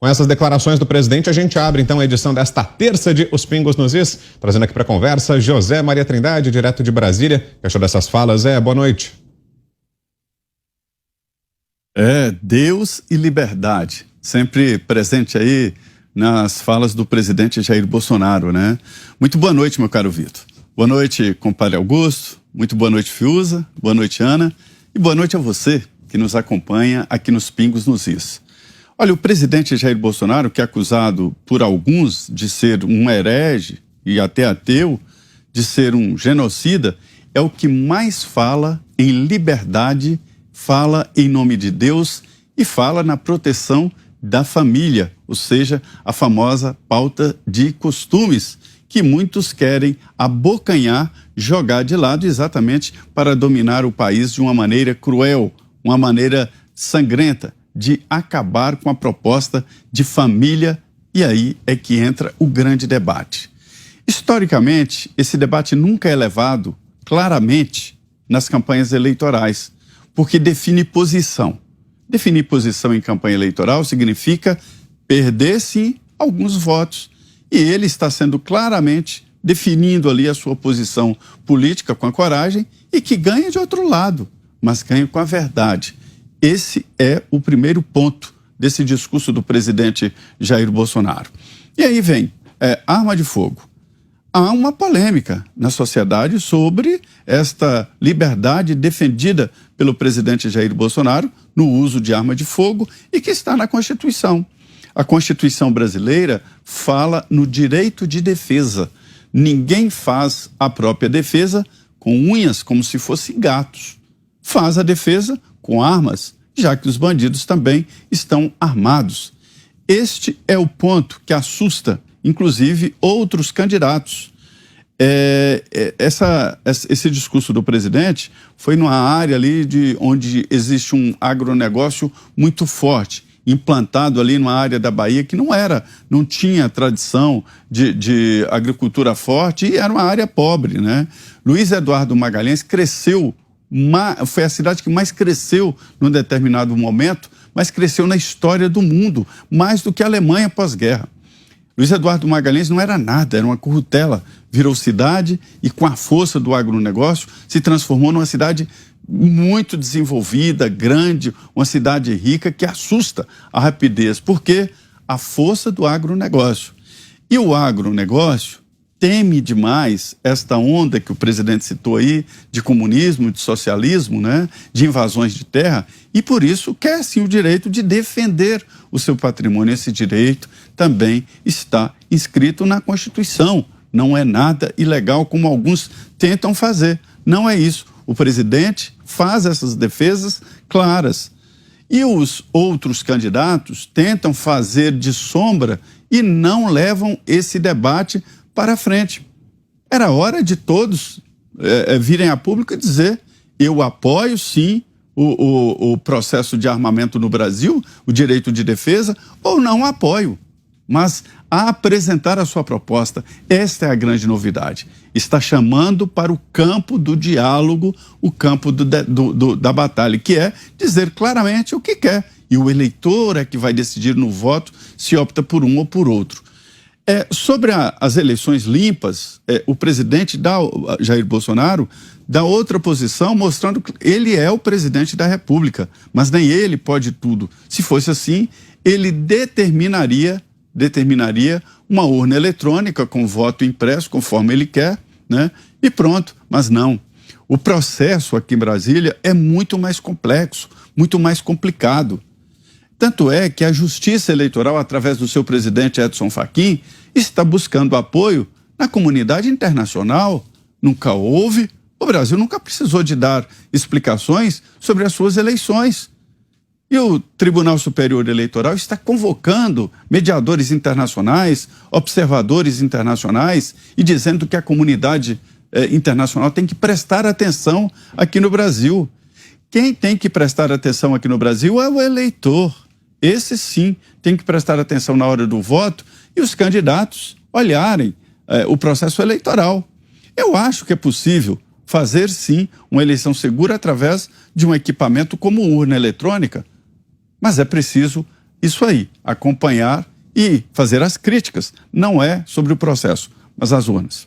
Com essas declarações do presidente, a gente abre então a edição desta terça de Os Pingos nos Is, trazendo aqui para a conversa José Maria Trindade, direto de Brasília. O que achou dessas falas, Zé? Boa noite. Deus e liberdade, sempre presente aí nas falas do presidente Jair Bolsonaro, né? Muito boa noite, meu caro Vitor. Boa noite, compadre Augusto. Muito boa noite, Fiuza. Boa noite, Ana. E boa noite a você que nos acompanha aqui nos Pingos nos Is. Olha, o presidente Jair Bolsonaro, que é acusado por alguns de ser um herege e até ateu, de ser um genocida, é o que mais fala em liberdade, fala em nome de Deus e fala na proteção da família, ou seja, a famosa pauta de costumes, que muitos querem abocanhar, jogar de lado exatamente para dominar o país de uma maneira cruel, uma maneira sangrenta, de acabar com a proposta de família, e aí é que entra o grande debate. Historicamente, esse debate nunca é levado claramente nas campanhas eleitorais, porque define posição. Definir posição em campanha eleitoral significa perder-se alguns votos, e ele está sendo claramente definindo ali a sua posição política com a coragem, e que ganha de outro lado, mas ganha com a verdade. Esse é o primeiro ponto desse discurso do presidente Jair Bolsonaro. E aí vem arma de fogo. Há uma polêmica na sociedade sobre esta liberdade defendida pelo presidente Jair Bolsonaro no uso de arma de fogo e que está na Constituição. A Constituição brasileira fala no direito de defesa. Ninguém faz a própria defesa com unhas como se fossem gatos. Faz a defesa com armas, já que os bandidos também estão armados. Este é o ponto que assusta, inclusive, outros candidatos. Esse discurso do presidente foi numa área ali onde existe um agronegócio muito forte, implantado ali numa área da Bahia que não tinha tradição de agricultura forte e era uma área pobre, né? Luiz Eduardo Magalhães cresceu, foi a cidade que mais cresceu num determinado momento, mas cresceu na história do mundo, mais do que a Alemanha pós-guerra. Luiz Eduardo Magalhães não era nada, era uma currutela, virou cidade e com a força do agronegócio se transformou numa cidade muito desenvolvida, grande, uma cidade rica que assusta a rapidez, porque a força do agronegócio. E o agronegócio teme demais esta onda que o presidente citou aí, de comunismo, de socialismo, né, de invasões de terra, e por isso quer sim o direito de defender o seu patrimônio. Esse direito também está inscrito na Constituição. Não é nada ilegal como alguns tentam fazer. Não é isso. O presidente faz essas defesas claras. E os outros candidatos tentam fazer de sombra e não levam esse debate para frente. Era hora de todos virem a público e dizer: eu apoio sim o processo de armamento no Brasil, o direito de defesa, ou não apoio, mas a apresentar a sua proposta. Esta é a grande novidade. Está chamando para o campo do diálogo, o campo da batalha, que é dizer claramente o que quer. E o eleitor é que vai decidir no voto se opta por um ou por outro. Sobre as eleições limpas, o presidente Jair Bolsonaro dá outra posição, mostrando que ele é o presidente da República, mas nem ele pode tudo. Se fosse assim, ele determinaria uma urna eletrônica com voto impresso, conforme ele quer, né? E pronto, mas não. O processo aqui em Brasília é muito mais complexo, muito mais complicado. Tanto é que a Justiça Eleitoral, através do seu presidente Edson Fachin, está buscando apoio na comunidade internacional. Nunca houve, o Brasil nunca precisou de dar explicações sobre as suas eleições. E o Tribunal Superior Eleitoral está convocando mediadores internacionais, observadores internacionais e dizendo que a comunidade internacional tem que prestar atenção aqui no Brasil. Quem tem que prestar atenção aqui no Brasil é o eleitor. Esse sim tem que prestar atenção na hora do voto e os candidatos olharem o processo eleitoral. Eu acho que é possível fazer sim uma eleição segura através de um equipamento como urna eletrônica, mas é preciso isso aí, acompanhar e fazer as críticas. Não é sobre o processo, mas as urnas.